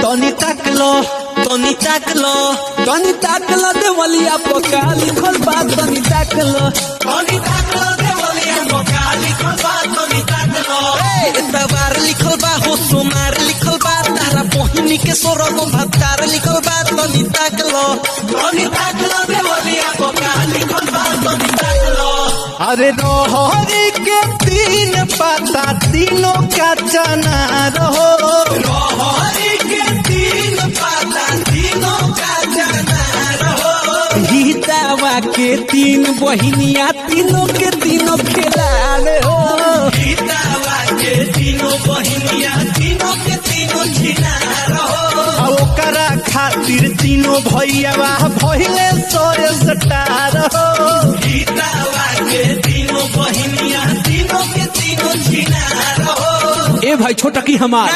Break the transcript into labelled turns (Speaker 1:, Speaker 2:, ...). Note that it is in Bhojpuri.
Speaker 1: तनी ताकलो देवलिया पका लिखल बा तनी ताकलो तबार लिखल बा हो सोमार लिखल बा तारा बहिनी के सोरगो भत्तार लिखल बा तनी ताकलो देवलिया पका लिखल बा तनी ताकलो। अरे रोहरी के तीन पाता तीनों का चना रहो रोहरी के तीन पाता तीनों का चना रहो गीतावा के तीन बहिनिया तीनों के तीनों खिलाड़ हो गीतावा के तीनों बहिनिया तीनों के तीनों खिलाड़ हो ओकरा खातिर तीनों भैया भइले 100 स्टार हो गीतावा के तीनों बहिनिया तीनों के तीनों खिलाड़ हो। ए भाई छोटा की हमार